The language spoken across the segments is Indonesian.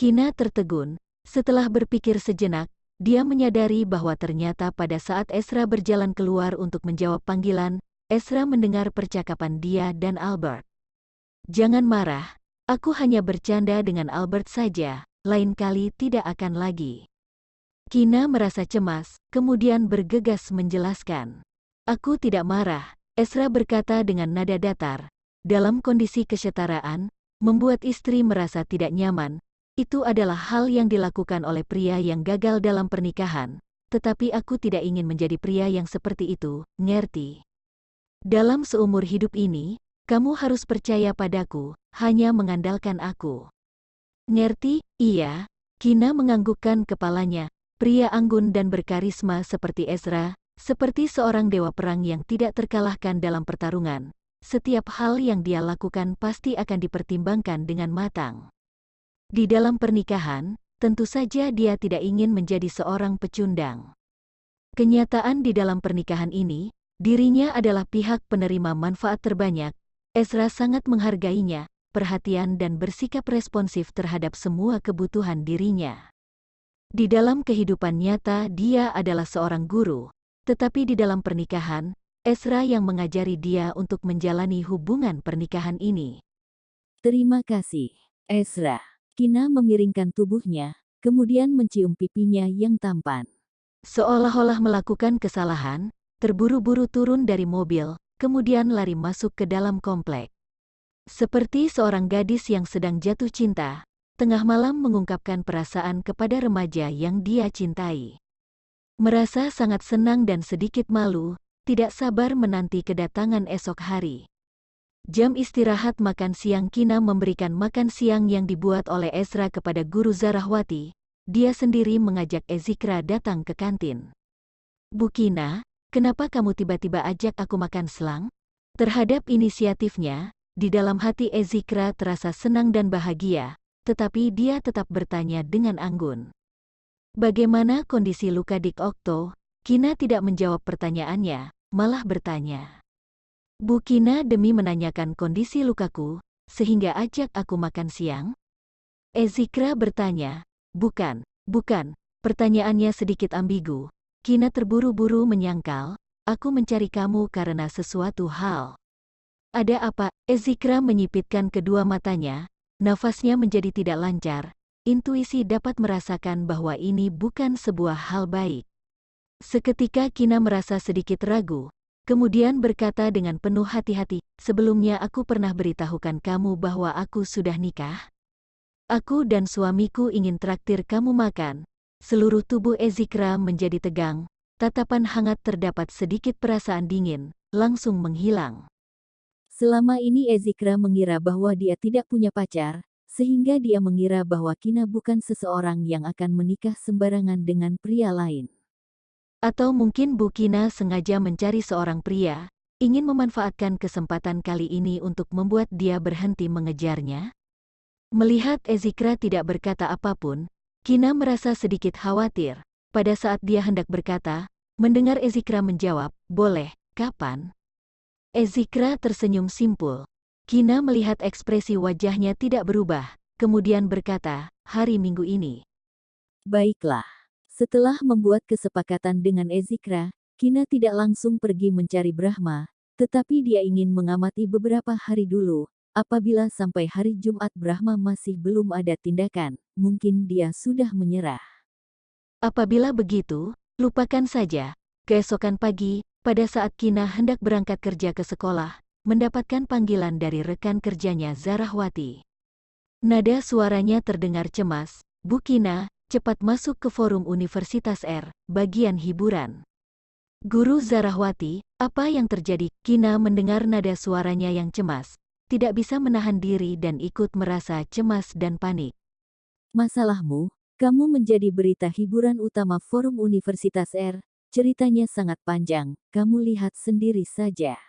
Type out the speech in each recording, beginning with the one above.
Kina tertegun. Setelah berpikir sejenak, dia menyadari bahwa ternyata pada saat Ezra berjalan keluar untuk menjawab panggilan, Ezra mendengar percakapan dia dan Albert. "Jangan marah, aku hanya bercanda dengan Albert saja, lain kali tidak akan lagi." Kina merasa cemas, kemudian bergegas menjelaskan. "Aku tidak marah," Ezra berkata dengan nada datar. Dalam kondisi kesetaraan, membuat istri merasa tidak nyaman, itu adalah hal yang dilakukan oleh pria yang gagal dalam pernikahan, tetapi aku tidak ingin menjadi pria yang seperti itu, ngerti? Dalam seumur hidup ini, kamu harus percaya padaku, hanya mengandalkan aku. Ngerti? Iya. Kina menganggukkan kepalanya. Pria anggun dan berkarisma seperti Ezra, seperti seorang dewa perang yang tidak terkalahkan dalam pertarungan. Setiap hal yang dia lakukan pasti akan dipertimbangkan dengan matang. Di dalam pernikahan, tentu saja dia tidak ingin menjadi seorang pecundang. Kenyataan di dalam pernikahan ini, dirinya adalah pihak penerima manfaat terbanyak. Ezra sangat menghargainya, perhatian dan bersikap responsif terhadap semua kebutuhan dirinya. Di dalam kehidupan nyata dia adalah seorang guru, tetapi di dalam pernikahan, Ezra yang mengajari dia untuk menjalani hubungan pernikahan ini. Terima kasih, Ezra. Kina memiringkan tubuhnya, kemudian mencium pipinya yang tampan. Seolah-olah melakukan kesalahan, terburu-buru turun dari mobil, kemudian lari masuk ke dalam komplek. Seperti seorang gadis yang sedang jatuh cinta, tengah malam mengungkapkan perasaan kepada remaja yang dia cintai. Merasa sangat senang dan sedikit malu, tidak sabar menanti kedatangan esok hari. Jam istirahat makan siang Kina memberikan makan siang yang dibuat oleh Ezra kepada guru Zarahwati. Dia sendiri mengajak Ezikra datang ke kantin. "Bu Kina, kenapa kamu tiba-tiba ajak aku makan selang?" Terhadap inisiatifnya, di dalam hati Ezikra terasa senang dan bahagia, tetapi dia tetap bertanya dengan anggun. "Bagaimana kondisi luka Dik Okto?" Kina tidak menjawab pertanyaannya, malah bertanya. "Bu Kina demi menanyakan kondisi lukaku, sehingga ajak aku makan siang?" Ezikra bertanya. Bukan. Pertanyaannya sedikit ambigu. Kina terburu-buru menyangkal, "Aku mencari kamu karena sesuatu hal." "Ada apa?" Ezikra menyipitkan kedua matanya, nafasnya menjadi tidak lancar. Intuisi dapat merasakan bahwa ini bukan sebuah hal baik. Seketika Kina merasa sedikit ragu. Kemudian berkata dengan penuh hati-hati, "Sebelumnya aku pernah beritahukan kamu bahwa aku sudah nikah. Aku dan suamiku ingin traktir kamu makan." Seluruh tubuh Ezikra menjadi tegang, tatapan hangat terdapat sedikit perasaan dingin, langsung menghilang. Selama ini Ezikra mengira bahwa dia tidak punya pacar, sehingga dia mengira bahwa Kina bukan seseorang yang akan menikah sembarangan dengan pria lain. Atau mungkin Bu Kina sengaja mencari seorang pria, ingin memanfaatkan kesempatan kali ini untuk membuat dia berhenti mengejarnya? Melihat Ezikra tidak berkata apapun, Kina merasa sedikit khawatir. Pada saat dia hendak berkata, mendengar Ezikra menjawab, "Boleh, kapan?" Ezikra tersenyum simpul. Kina melihat ekspresi wajahnya tidak berubah, kemudian berkata, "Hari Minggu ini." Baiklah. Setelah membuat kesepakatan dengan Ezikra, Kina tidak langsung pergi mencari Brahma, tetapi dia ingin mengamati beberapa hari dulu. Apabila sampai hari Jumat Brahma masih belum ada tindakan, mungkin dia sudah menyerah. Apabila begitu, lupakan saja. Keesokan pagi, pada saat Kina hendak berangkat kerja ke sekolah, mendapatkan panggilan dari rekan kerjanya Zarahwati. Nada suaranya terdengar cemas. "Bu Kina, cepat masuk ke forum Universitas R, bagian hiburan." "Guru Zarahwati, apa yang terjadi?" Kina mendengar nada suaranya yang cemas, tidak bisa menahan diri dan ikut merasa cemas dan panik. Masalahmu, kamu menjadi berita hiburan utama forum Universitas R. Ceritanya sangat panjang, kamu lihat sendiri saja.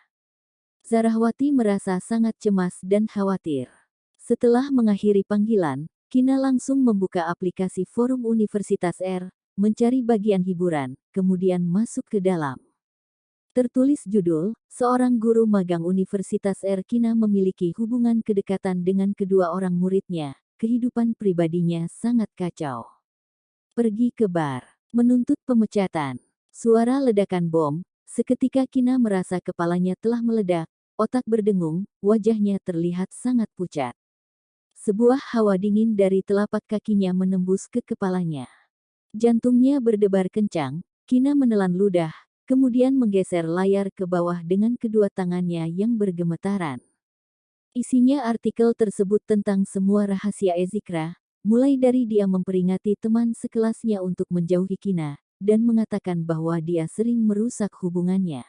Zarahwati merasa sangat cemas dan khawatir. Setelah mengakhiri panggilan, Kina langsung membuka aplikasi forum Universitas R, mencari bagian hiburan, kemudian masuk ke dalam. Tertulis judul, seorang guru magang Universitas R. Kina memiliki hubungan kedekatan dengan kedua orang muridnya, kehidupan pribadinya sangat kacau. Pergi ke bar, menuntut pemecatan. Suara ledakan bom, seketika Kina merasa kepalanya telah meledak, otak berdengung, wajahnya terlihat sangat pucat. Sebuah hawa dingin dari telapak kakinya menembus ke kepalanya. Jantungnya berdebar kencang, Kina menelan ludah, kemudian menggeser layar ke bawah dengan kedua tangannya yang bergemetaran. Isinya artikel tersebut tentang semua rahasia Ezikra, mulai dari dia memperingati teman sekelasnya untuk menjauhi Kina, dan mengatakan bahwa dia sering merusak hubungannya.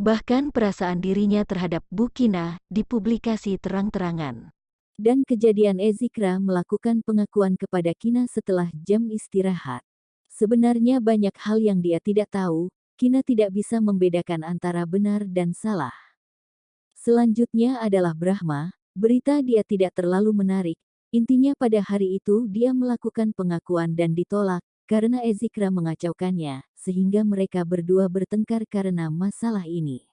Bahkan perasaan dirinya terhadap Bu Kina dipublikasi terang-terangan. Dan kejadian Ezikra melakukan pengakuan kepada Kina setelah jam istirahat. Sebenarnya banyak hal yang dia tidak tahu, Kina tidak bisa membedakan antara benar dan salah. Selanjutnya adalah Brahma, berita dia tidak terlalu menarik, intinya pada hari itu dia melakukan pengakuan dan ditolak, karena Ezikra mengacaukannya, sehingga mereka berdua bertengkar karena masalah ini.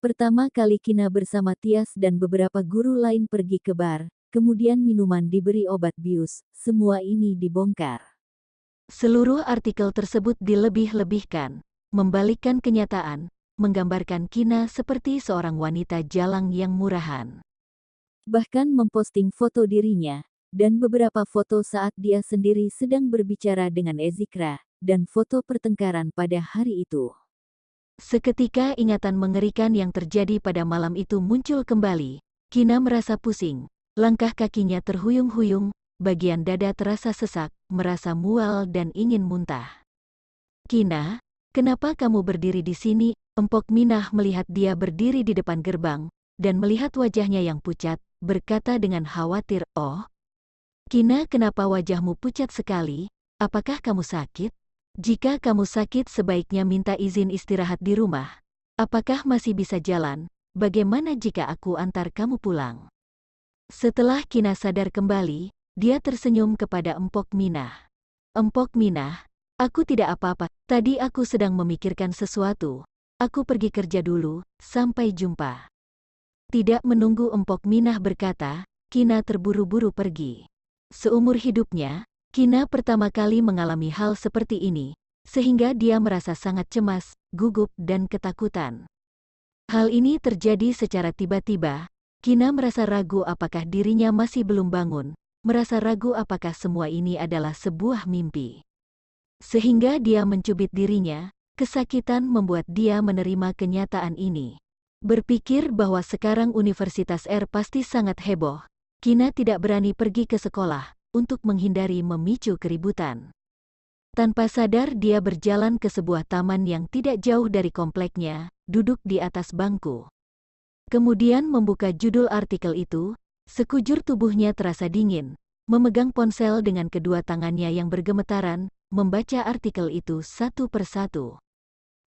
Pertama kali Kina bersama Tias dan beberapa guru lain pergi ke bar, kemudian minuman diberi obat bius, semua ini dibongkar. Seluruh artikel tersebut dilebih-lebihkan, membalikkan kenyataan, menggambarkan Kina seperti seorang wanita jalang yang murahan. Bahkan memposting foto dirinya, dan beberapa foto saat dia sendiri sedang berbicara dengan Ezikra, dan foto pertengkaran pada hari itu. Seketika ingatan mengerikan yang terjadi pada malam itu muncul kembali. Kina merasa pusing, langkah kakinya terhuyung-huyung, bagian dada terasa sesak, merasa mual dan ingin muntah. Kina, kenapa kamu berdiri di sini? Empok Minah melihat dia berdiri di depan gerbang, dan melihat wajahnya yang pucat, berkata dengan khawatir, "Oh, Kina, kenapa wajahmu pucat sekali? Apakah kamu sakit? Jika kamu sakit sebaiknya minta izin istirahat di rumah. Apakah masih bisa jalan? Bagaimana jika aku antar kamu pulang?" Setelah Kina sadar kembali, dia tersenyum kepada Empok Minah. "Empok Minah, aku tidak apa-apa, tadi aku sedang memikirkan sesuatu. Aku pergi kerja dulu, sampai jumpa." Tidak menunggu Empok Minah berkata, Kina terburu-buru pergi. Seumur hidupnya, Kina pertama kali mengalami hal seperti ini, sehingga dia merasa sangat cemas, gugup dan ketakutan. Hal ini terjadi secara tiba-tiba. Kina merasa ragu apakah dirinya masih belum bangun, merasa ragu apakah semua ini adalah sebuah mimpi. Sehingga dia mencubit dirinya. Kesakitan membuat dia menerima kenyataan ini. Berpikir bahwa sekarang Universitas R pasti sangat heboh, Kina tidak berani pergi ke sekolah untuk menghindari memicu keributan. Tanpa sadar dia berjalan ke sebuah taman yang tidak jauh dari kompleknya, duduk di atas bangku. Kemudian membuka judul artikel itu, sekujur tubuhnya terasa dingin, memegang ponsel dengan kedua tangannya yang bergemetaran, membaca artikel itu satu persatu.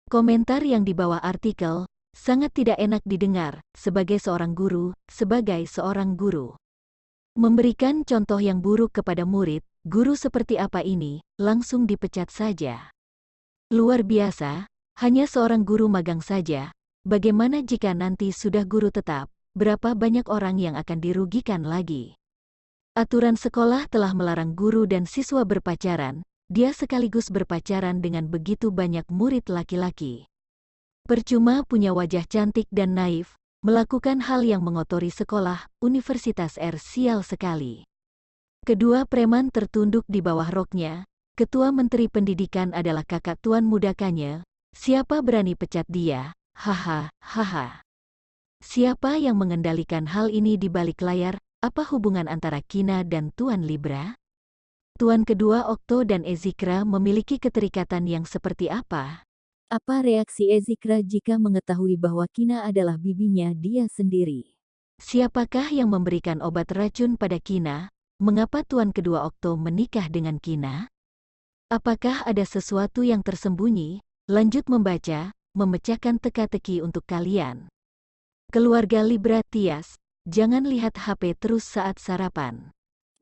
Komentar yang di bawah artikel sangat tidak enak didengar sebagai seorang guru, Memberikan contoh yang buruk kepada murid, guru seperti apa ini, langsung dipecat saja. Luar biasa, hanya seorang guru magang saja. Bagaimana jika nanti sudah guru tetap, berapa banyak orang yang akan dirugikan lagi? Aturan sekolah telah melarang guru dan siswa berpacaran. Dia sekaligus berpacaran dengan begitu banyak murid laki-laki. Percuma punya wajah cantik dan naif, melakukan hal yang mengotori sekolah, Universitas R sial sekali. Kedua preman tertunduk di bawah roknya, Ketua Menteri Pendidikan adalah kakak tuan muda Kanye, siapa berani pecat dia, haha, haha. Siapa yang mengendalikan hal ini di balik layar, apa hubungan antara Kina dan Tuan Libra? Tuan kedua Okto dan Ezikra memiliki keterikatan yang seperti apa? Apa reaksi Ezikra jika mengetahui bahwa Kina adalah bibinya dia sendiri? Siapakah yang memberikan obat racun pada Kina? Mengapa Tuan kedua Okto menikah dengan Kina? Apakah ada sesuatu yang tersembunyi? Lanjut membaca, memecahkan teka-teki untuk kalian. Keluarga Libra Tias, jangan lihat HP terus saat sarapan.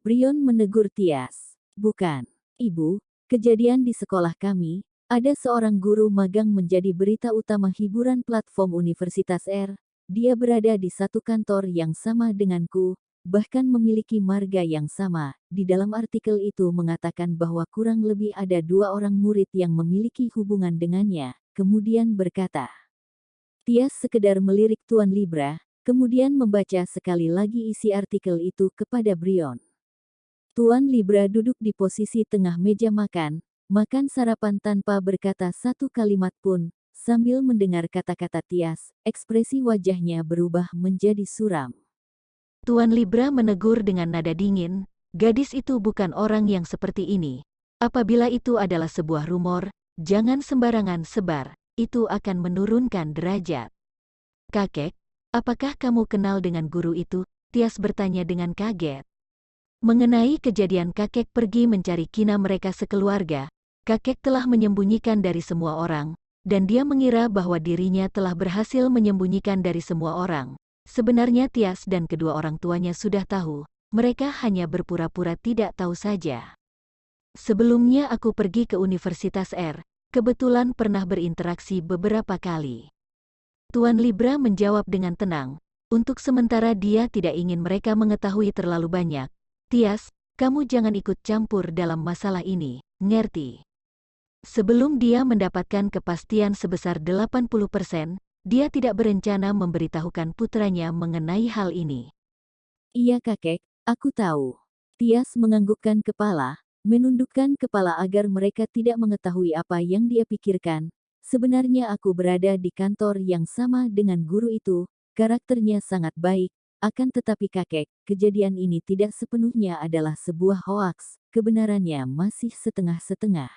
Brion menegur Tias. Bukan, Ibu, kejadian di sekolah kami, ada seorang guru magang menjadi berita utama hiburan platform Universitas R. Dia berada di satu kantor yang sama denganku, bahkan memiliki marga yang sama. Di dalam artikel itu mengatakan bahwa kurang lebih ada 2 orang murid yang memiliki hubungan dengannya, kemudian berkata. Tias sekedar melirik Tuan Libra, kemudian membaca sekali lagi isi artikel itu kepada Brion. Tuan Libra duduk di posisi tengah meja makan sarapan tanpa berkata satu kalimat pun. Sambil mendengar kata-kata Tias, ekspresi wajahnya berubah menjadi suram. Tuan Libra menegur dengan nada dingin, gadis itu bukan orang yang seperti ini. Apabila itu adalah sebuah rumor, jangan sembarangan sebar, itu akan menurunkan derajat. Kakek, apakah kamu kenal dengan guru itu? Tias bertanya dengan kaget. Mengenai kejadian kakek pergi mencari Kina mereka sekeluarga, kakek telah menyembunyikan dari semua orang, dan dia mengira bahwa dirinya telah berhasil menyembunyikan dari semua orang. Sebenarnya Tias dan kedua orang tuanya sudah tahu, mereka hanya berpura-pura tidak tahu saja. Sebelumnya aku pergi ke Universitas R, kebetulan pernah berinteraksi beberapa kali. Tuan Libra menjawab dengan tenang, untuk sementara dia tidak ingin mereka mengetahui terlalu banyak. Tias, kamu jangan ikut campur dalam masalah ini, ngerti? Sebelum dia mendapatkan kepastian sebesar 80%, dia tidak berencana memberitahukan putranya mengenai hal ini. Iya kakek, aku tahu. Tias menganggukkan kepala, menundukkan kepala agar mereka tidak mengetahui apa yang dia pikirkan. Sebenarnya aku berada di kantor yang sama dengan guru itu, karakternya sangat baik. Akan tetapi kakek, kejadian ini tidak sepenuhnya adalah sebuah hoaks, kebenarannya masih setengah-setengah.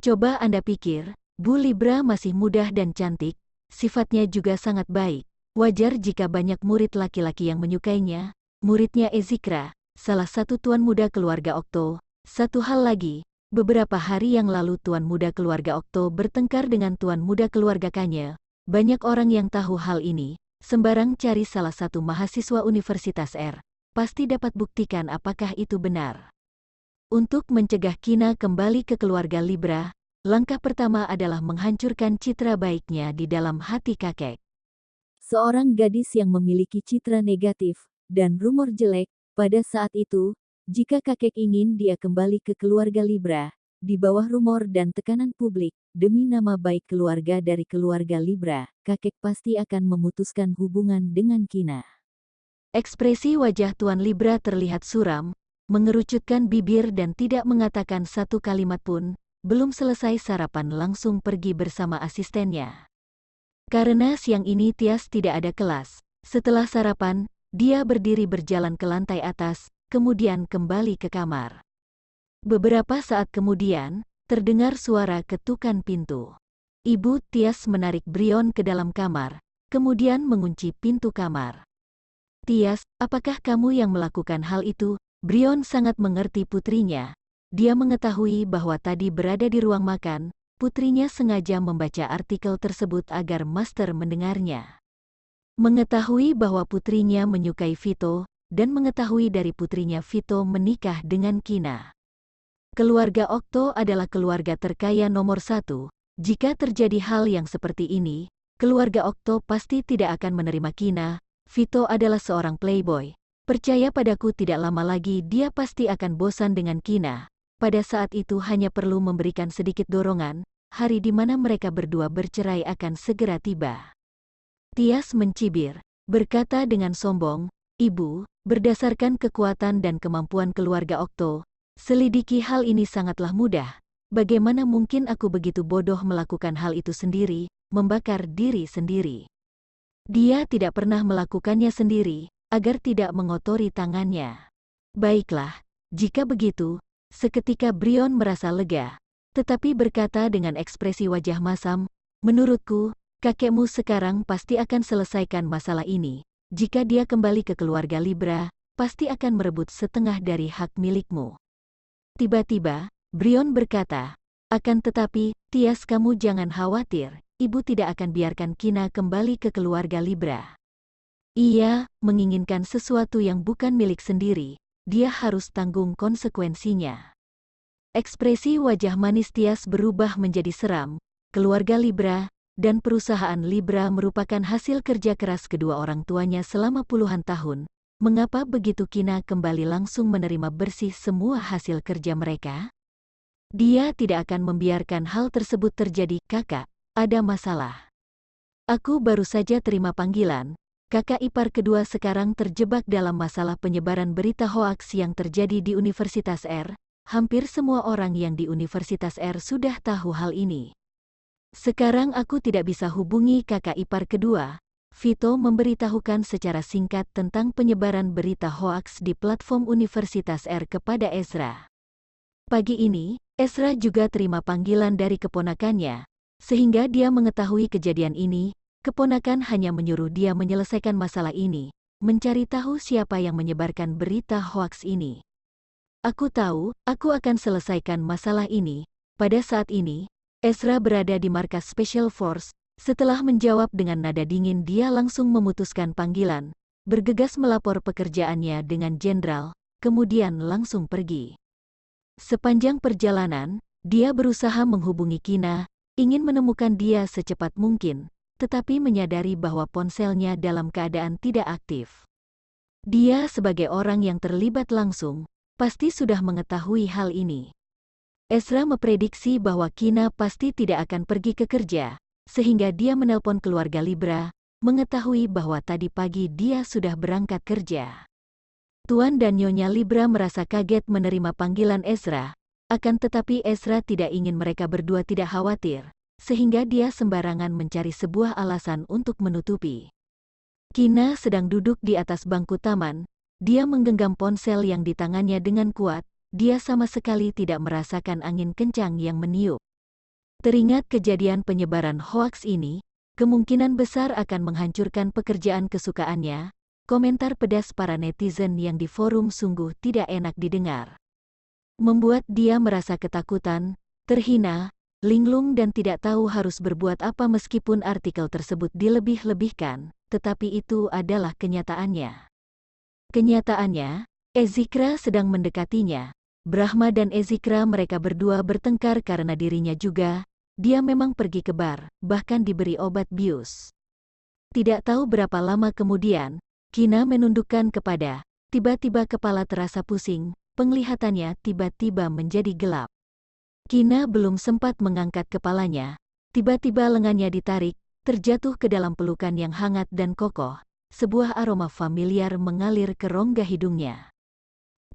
Coba Anda pikir, Bu Libra masih mudah dan cantik, sifatnya juga sangat baik. Wajar jika banyak murid laki-laki yang menyukainya. Muridnya Ezikra, salah satu tuan muda keluarga Okto. Satu hal lagi, beberapa hari yang lalu tuan muda keluarga Okto bertengkar dengan tuan muda keluarga Kanye. Banyak orang yang tahu hal ini. Sembarang cari salah satu mahasiswa Universitas R, pasti dapat buktikan apakah itu benar. Untuk mencegah Kina kembali ke keluarga Libra, langkah pertama adalah menghancurkan citra baiknya di dalam hati kakek. Seorang gadis yang memiliki citra negatif dan rumor jelek, pada saat itu, jika kakek ingin dia kembali ke keluarga Libra, di bawah rumor dan tekanan publik, demi nama baik keluarga dari keluarga Libra, kakek pasti akan memutuskan hubungan dengan Kina. Ekspresi wajah Tuan Libra terlihat suram, mengerucutkan bibir dan tidak mengatakan satu kalimat pun. Belum selesai sarapan langsung pergi bersama asistennya. Karena siang ini Tias tidak ada kelas, setelah sarapan, dia berdiri berjalan ke lantai atas, kemudian kembali ke kamar. Beberapa saat kemudian, terdengar suara ketukan pintu. Ibu Tias menarik Brion ke dalam kamar, kemudian mengunci pintu kamar. Tias, apakah kamu yang melakukan hal itu? Brion sangat mengerti putrinya. Dia mengetahui bahwa tadi berada di ruang makan, putrinya sengaja membaca artikel tersebut agar master mendengarnya. Mengetahui bahwa putrinya menyukai Vito, dan mengetahui dari putrinya Vito menikah dengan Kina. Keluarga Okto adalah keluarga terkaya nomor 1. Jika terjadi hal yang seperti ini, keluarga Okto pasti tidak akan menerima Kina. Vito adalah seorang playboy. Percaya padaku, tidak lama lagi dia pasti akan bosan dengan Kina. Pada saat itu hanya perlu memberikan sedikit dorongan, hari di mana mereka berdua bercerai akan segera tiba. Tias mencibir, berkata dengan sombong, Ibu, berdasarkan kekuatan dan kemampuan keluarga Okto, selidiki hal ini sangatlah mudah. Bagaimana mungkin aku begitu bodoh melakukan hal itu sendiri, membakar diri sendiri. Dia tidak pernah melakukannya sendiri, agar tidak mengotori tangannya. Baiklah, jika begitu, seketika Brion merasa lega, tetapi berkata dengan ekspresi wajah masam, menurutku, kakekmu sekarang pasti akan selesaikan masalah ini. Jika dia kembali ke keluarga Libra, pasti akan merebut setengah dari hak milikmu. Tiba-tiba, Brion berkata, akan tetapi, Tias, kamu jangan khawatir, ibu tidak akan biarkan Kina kembali ke keluarga Libra. Ia menginginkan sesuatu yang bukan milik sendiri, dia harus tanggung konsekuensinya. Ekspresi wajah manis Tias berubah menjadi seram. Keluarga Libra dan perusahaan Libra merupakan hasil kerja keras kedua orang tuanya selama puluhan tahun. Mengapa begitu Kina kembali langsung menerima bersih semua hasil kerja mereka? Dia tidak akan membiarkan hal tersebut terjadi, kakak, ada masalah. Aku baru saja terima panggilan. Kakak ipar kedua sekarang terjebak dalam masalah penyebaran berita hoaks yang terjadi di Universitas R. Hampir semua orang yang di Universitas R sudah tahu hal ini. Sekarang aku tidak bisa hubungi kakak ipar kedua. Vito memberitahukan secara singkat tentang penyebaran berita hoaks di platform Universitas R kepada Ezra. Pagi ini, Ezra juga terima panggilan dari keponakannya. Sehingga dia mengetahui kejadian ini, keponakan hanya menyuruh dia menyelesaikan masalah ini, mencari tahu siapa yang menyebarkan berita hoaks ini. Aku tahu, aku akan selesaikan masalah ini. Pada saat ini, Ezra berada di markas Special Force. Setelah menjawab dengan nada dingin, dia langsung memutuskan panggilan, bergegas melapor pekerjaannya dengan jenderal, kemudian langsung pergi. Sepanjang perjalanan, dia berusaha menghubungi Kina, ingin menemukan dia secepat mungkin, tetapi menyadari bahwa ponselnya dalam keadaan tidak aktif. Dia sebagai orang yang terlibat langsung, pasti sudah mengetahui hal ini. Ezra memprediksi bahwa Kina pasti tidak akan pergi ke kerja, sehingga dia menelpon keluarga Libra, mengetahui bahwa tadi pagi dia sudah berangkat kerja. Tuan dan Nyonya Libra merasa kaget menerima panggilan Ezra, akan tetapi Ezra tidak ingin mereka berdua tidak khawatir, sehingga dia sembarangan mencari sebuah alasan untuk menutupi. Kina sedang duduk di atas bangku taman, dia menggenggam ponsel yang di tangannya dengan kuat, dia sama sekali tidak merasakan angin kencang yang meniup. Teringat kejadian penyebaran hoaks ini, kemungkinan besar akan menghancurkan pekerjaan kesukaannya. Komentar pedas para netizen yang di forum sungguh tidak enak didengar. Membuat dia merasa ketakutan, terhina, linglung dan tidak tahu harus berbuat apa meskipun artikel tersebut dilebih-lebihkan, tetapi itu adalah kenyataannya. Kenyataannya, Ezikra sedang mendekatinya. Brahma dan Ezikra mereka berdua bertengkar karena dirinya juga. Dia memang pergi ke bar, bahkan diberi obat bius. Tidak tahu berapa lama kemudian, Kina menundukkan kepada, tiba-tiba kepala terasa pusing, penglihatannya tiba-tiba menjadi gelap. Kina belum sempat mengangkat kepalanya, tiba-tiba lengannya ditarik, terjatuh ke dalam pelukan yang hangat dan kokoh, sebuah aroma familiar mengalir ke rongga hidungnya.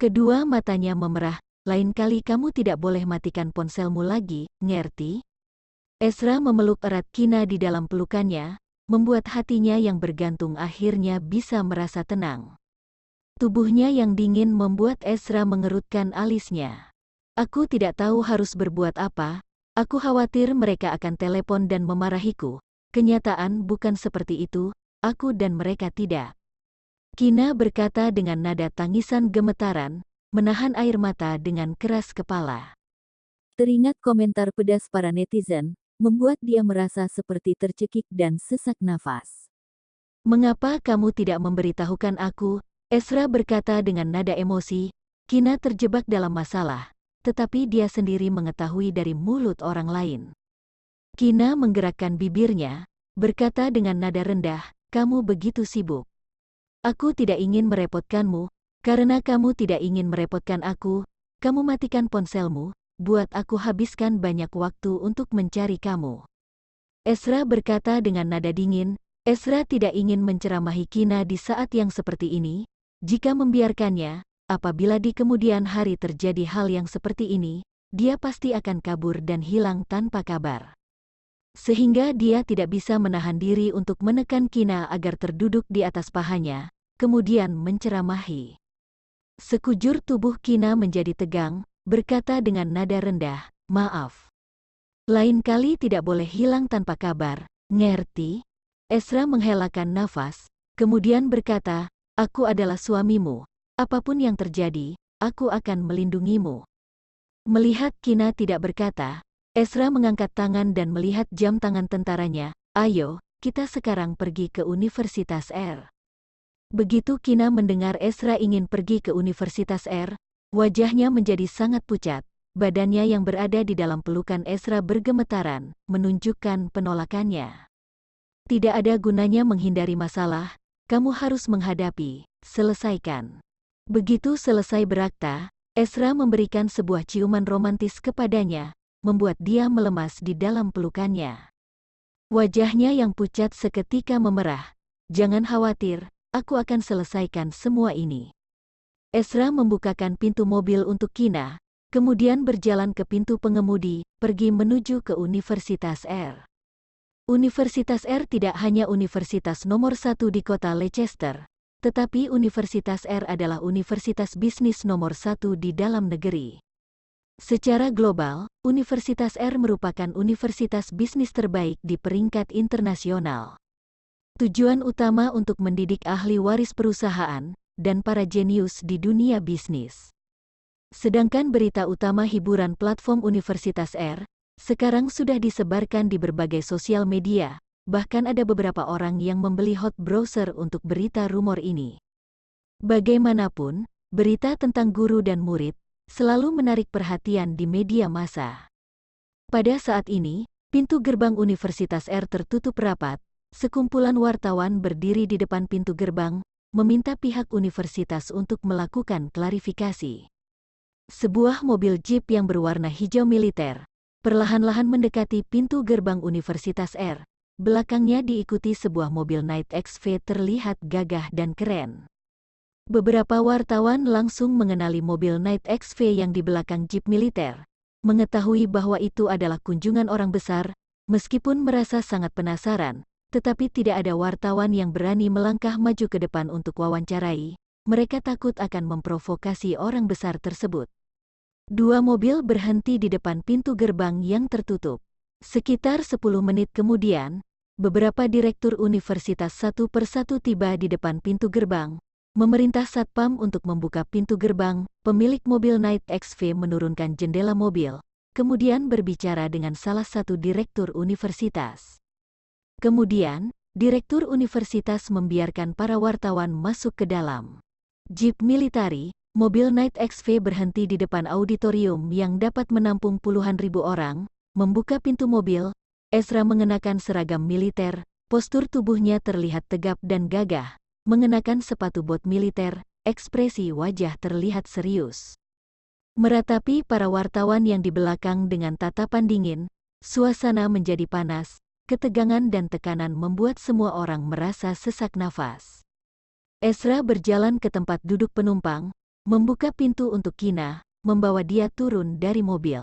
Kedua matanya memerah, lain kali kamu tidak boleh matikan ponselmu lagi, ngerti? Ezra memeluk erat Kina di dalam pelukannya, membuat hatinya yang bergantung akhirnya bisa merasa tenang. Tubuhnya yang dingin membuat Ezra mengerutkan alisnya. Aku tidak tahu harus berbuat apa, aku khawatir mereka akan telepon dan memarahiku. Kenyataan bukan seperti itu, aku dan mereka tidak. Kina berkata dengan nada tangisan gemetaran, menahan air mata dengan keras kepala. Teringat komentar pedas para netizen, membuat dia merasa seperti tercekik dan sesak nafas. Mengapa kamu tidak memberitahukan aku? Ezra berkata dengan nada emosi. Kina terjebak dalam masalah, tetapi dia sendiri mengetahui dari mulut orang lain. Kina menggerakkan bibirnya, berkata dengan nada rendah, kamu begitu sibuk. Aku tidak ingin merepotkanmu, karena kamu tidak ingin merepotkan aku, kamu matikan ponselmu, buat aku habiskan banyak waktu untuk mencari kamu. Ezra berkata dengan nada dingin. Ezra tidak ingin menceramahi Kina di saat yang seperti ini. Jika membiarkannya, apabila di kemudian hari terjadi hal yang seperti ini, dia pasti akan kabur dan hilang tanpa kabar. Sehingga dia tidak bisa menahan diri untuk menekan Kina agar terduduk di atas pahanya, kemudian menceramahi. Sekujur tubuh Kina menjadi tegang, berkata dengan nada rendah, maaf. Lain kali tidak boleh hilang tanpa kabar, ngerti? Ezra menghelakan nafas, kemudian berkata, aku adalah suamimu, apapun yang terjadi, aku akan melindungimu. Melihat Kina tidak berkata, Ezra mengangkat tangan dan melihat jam tangan tentaranya, ayo, kita sekarang pergi ke Universitas R. Begitu Kina mendengar Ezra ingin pergi ke Universitas R, wajahnya menjadi sangat pucat, badannya yang berada di dalam pelukan Ezra bergemetaran, menunjukkan penolakannya. Tidak ada gunanya menghindari masalah, kamu harus menghadapi. selesaikan. Begitu selesai berakta, Ezra memberikan sebuah ciuman romantis kepadanya, membuat dia melemas di dalam pelukannya. Wajahnya yang pucat seketika memerah. Jangan khawatir, aku akan selesaikan semua ini. Ezra membukakan pintu mobil untuk Kina, kemudian berjalan ke pintu pengemudi, pergi menuju ke Universitas R. Universitas R tidak hanya universitas nomor 1 di kota Leicester, tetapi Universitas R adalah universitas bisnis nomor 1 di dalam negeri. Secara global, Universitas R merupakan universitas bisnis terbaik di peringkat internasional. Tujuan utama untuk mendidik ahli waris perusahaan dan para jenius di dunia bisnis. Sedangkan berita utama hiburan platform Universitas R sekarang sudah disebarkan di berbagai sosial media, bahkan ada beberapa orang yang membeli hot browser untuk berita rumor ini. Bagaimanapun, berita tentang guru dan murid selalu menarik perhatian di media massa. Pada saat ini, pintu gerbang Universitas R tertutup rapat, sekumpulan wartawan berdiri di depan pintu gerbang, meminta pihak universitas untuk melakukan klarifikasi. Sebuah mobil jeep yang berwarna hijau militer perlahan-lahan mendekati pintu gerbang Universitas R. Belakangnya diikuti sebuah mobil Knight XV terlihat gagah dan keren. Beberapa wartawan langsung mengenali mobil Knight XV yang di belakang jeep militer, mengetahui bahwa itu adalah kunjungan orang besar, meskipun merasa sangat penasaran, tetapi tidak ada wartawan yang berani melangkah maju ke depan untuk wawancarai, mereka takut akan memprovokasi orang besar tersebut. Dua mobil berhenti di depan pintu gerbang yang tertutup. Sekitar 10 menit kemudian, beberapa direktur universitas satu persatu tiba di depan pintu gerbang, memerintah satpam untuk membuka pintu gerbang. Pemilik mobil Knight XV menurunkan jendela mobil, kemudian berbicara dengan salah satu direktur universitas. Kemudian, direktur universitas membiarkan para wartawan masuk ke dalam. Jeep militari, mobil Knight XV berhenti di depan auditorium yang dapat menampung puluhan ribu orang, membuka pintu mobil. Ezra mengenakan seragam militer, postur tubuhnya terlihat tegap dan gagah, mengenakan sepatu bot militer, ekspresi wajah terlihat serius. Meratapi para wartawan yang di belakang dengan tatapan dingin, suasana menjadi panas, ketegangan dan tekanan membuat semua orang merasa sesak nafas. Ezra berjalan ke tempat duduk penumpang, membuka pintu untuk Kina, membawa dia turun dari mobil.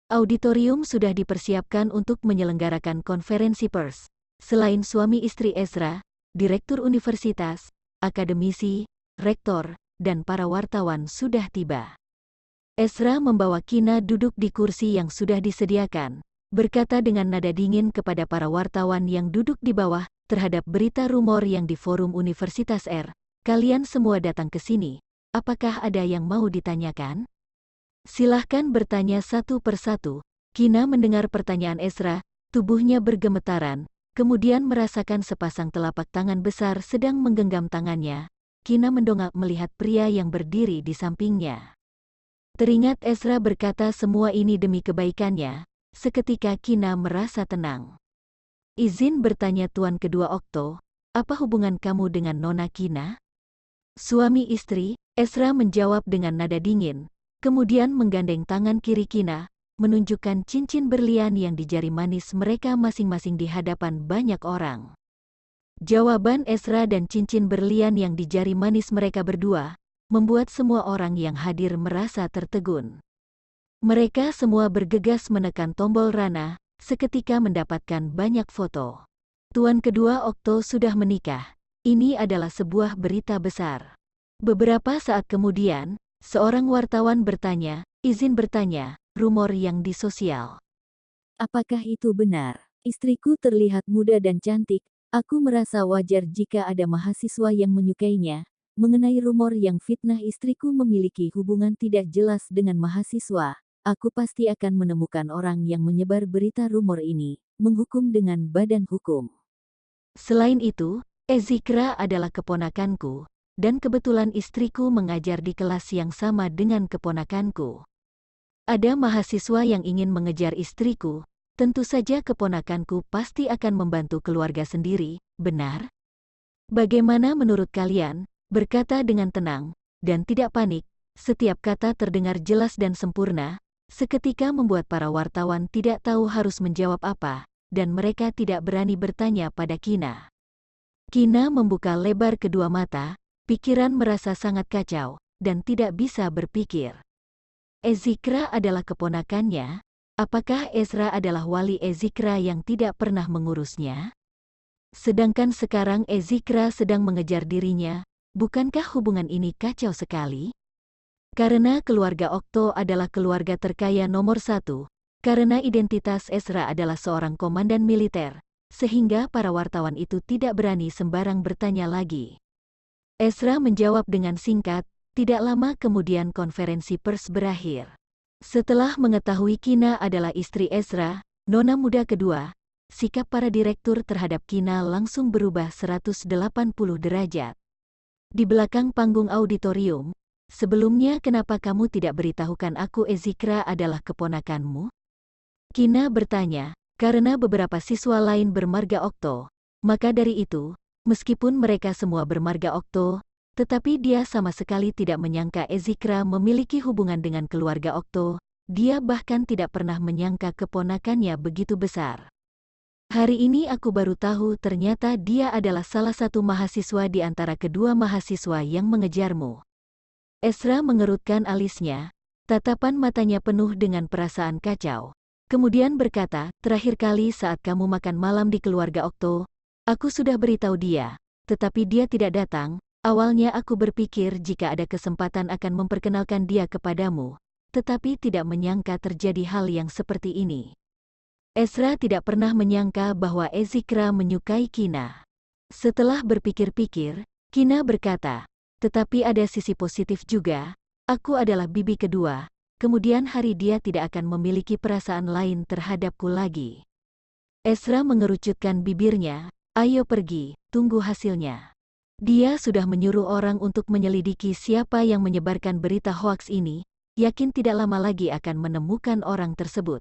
Auditorium sudah dipersiapkan untuk menyelenggarakan konferensi pers. Selain suami istri Ezra, direktur universitas, akademisi, rektor, dan para wartawan sudah tiba. Ezra membawa Kina duduk di kursi yang sudah disediakan, berkata dengan nada dingin kepada para wartawan yang duduk di bawah, terhadap berita rumor yang di forum Universitas R, kalian semua datang ke sini. Apakah ada yang mau ditanyakan? Silahkan bertanya satu persatu. Kina mendengar pertanyaan Ezra, tubuhnya bergemetaran, kemudian merasakan sepasang telapak tangan besar sedang menggenggam tangannya. Kina mendongak melihat pria yang berdiri di sampingnya. Teringat Ezra berkata semua ini demi kebaikannya, seketika Kina merasa tenang. Izin bertanya Tuan Kedua Okto, apa hubungan kamu dengan Nona Kina? Suami istri, Ezra menjawab dengan nada dingin, kemudian menggandeng tangan kiri Kina, menunjukkan cincin berlian yang di jari manis mereka masing-masing di hadapan banyak orang. Jawaban Ezra dan cincin berlian yang di jari manis mereka berdua, membuat semua orang yang hadir merasa tertegun. Mereka semua bergegas menekan tombol rana, seketika mendapatkan banyak foto. Tuan Kedua Okto sudah menikah. Ini adalah sebuah berita besar. Beberapa saat kemudian, seorang wartawan bertanya, izin bertanya, rumor yang di sosial. Apakah itu benar? Istriku terlihat muda dan cantik. Aku merasa wajar jika ada mahasiswa yang menyukainya. Mengenai rumor yang fitnah istriku memiliki hubungan tidak jelas dengan mahasiswa, aku pasti akan menemukan orang yang menyebar berita rumor ini, menghukum dengan badan hukum. Selain itu, Ezikra adalah keponakanku, dan kebetulan istriku mengajar di kelas yang sama dengan keponakanku. Ada mahasiswa yang ingin mengejar istriku, tentu saja keponakanku pasti akan membantu keluarga sendiri, benar? Bagaimana menurut kalian, berkata dengan tenang, dan tidak panik, setiap kata terdengar jelas dan sempurna, seketika membuat para wartawan tidak tahu harus menjawab apa, dan mereka tidak berani bertanya pada Kina. Kina membuka lebar kedua mata, pikiran merasa sangat kacau, dan tidak bisa berpikir. Ezikra adalah keponakannya. Apakah Ezra adalah wali Ezikra yang tidak pernah mengurusnya? Sedangkan sekarang Ezikra sedang mengejar dirinya, bukankah hubungan ini kacau sekali? Karena keluarga Okto adalah keluarga terkaya nomor 1, karena identitas Ezra adalah seorang komandan militer, sehingga para wartawan itu tidak berani sembarang bertanya lagi. Ezra menjawab dengan singkat, tidak lama kemudian konferensi pers berakhir. Setelah mengetahui Kina adalah istri Ezra, nona muda kedua, sikap para direktur terhadap Kina langsung berubah 180 derajat. Di belakang panggung auditorium, sebelumnya kenapa kamu tidak beritahukan aku Ezikra adalah keponakanmu? Kina bertanya, karena beberapa siswa lain bermarga Okto, maka dari itu, meskipun mereka semua bermarga Okto, tetapi dia sama sekali tidak menyangka Ezikra memiliki hubungan dengan keluarga Okto, dia bahkan tidak pernah menyangka keponakannya begitu besar. Hari ini aku baru tahu ternyata dia adalah salah satu mahasiswa di antara kedua mahasiswa yang mengejarmu. Ezra mengerutkan alisnya, tatapan matanya penuh dengan perasaan kacau. Kemudian berkata, terakhir kali saat kamu makan malam di keluarga Okto, aku sudah beritahu dia, tetapi dia tidak datang. Awalnya aku berpikir jika ada kesempatan akan memperkenalkan dia kepadamu, tetapi tidak menyangka terjadi hal yang seperti ini. Ezra tidak pernah menyangka bahwa Ezikra menyukai Kina. Setelah berpikir-pikir, Kina berkata, tetapi ada sisi positif juga, aku adalah bibi kedua, kemudian hari dia tidak akan memiliki perasaan lain terhadapku lagi. Ezra mengerucutkan bibirnya, ayo pergi, tunggu hasilnya. Dia sudah menyuruh orang untuk menyelidiki siapa yang menyebarkan berita hoaks ini, yakin tidak lama lagi akan menemukan orang tersebut.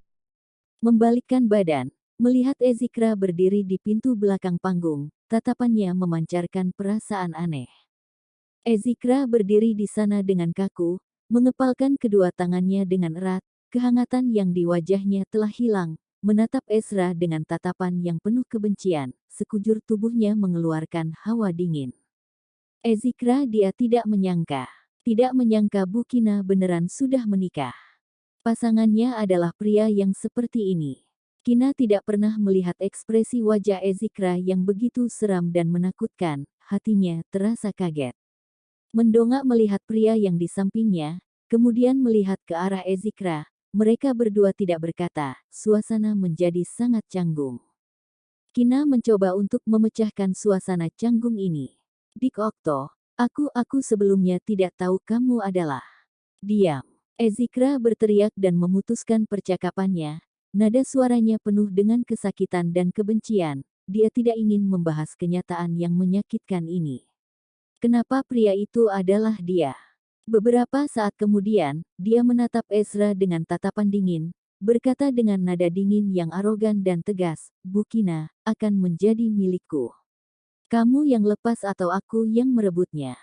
Membalikkan badan, melihat Ezikra berdiri di pintu belakang panggung, tatapannya memancarkan perasaan aneh. Ezikra berdiri di sana dengan kaku, mengepalkan kedua tangannya dengan erat, kehangatan yang di wajahnya telah hilang, menatap Ezra dengan tatapan yang penuh kebencian, sekujur tubuhnya mengeluarkan hawa dingin. Ezikra dia tidak menyangka Bu Kina beneran sudah menikah. Pasangannya adalah pria yang seperti ini. Kina tidak pernah melihat ekspresi wajah Ezikra yang begitu seram dan menakutkan, hatinya terasa kaget. Mendongak melihat pria yang di sampingnya, kemudian melihat ke arah Ezikra, mereka berdua tidak berkata, suasana menjadi sangat canggung. Kina mencoba untuk memecahkan suasana canggung ini. Dik Okto, aku sebelumnya tidak tahu kamu adalah. Diam. Ezikra berteriak dan memutuskan percakapannya, nada suaranya penuh dengan kesakitan dan kebencian, dia tidak ingin membahas kenyataan yang menyakitkan ini. Kenapa pria itu adalah dia? Beberapa saat kemudian, dia menatap Ezra dengan tatapan dingin, berkata dengan nada dingin yang arogan dan tegas, Bu Kina akan menjadi milikku. Kamu yang lepas atau aku yang merebutnya?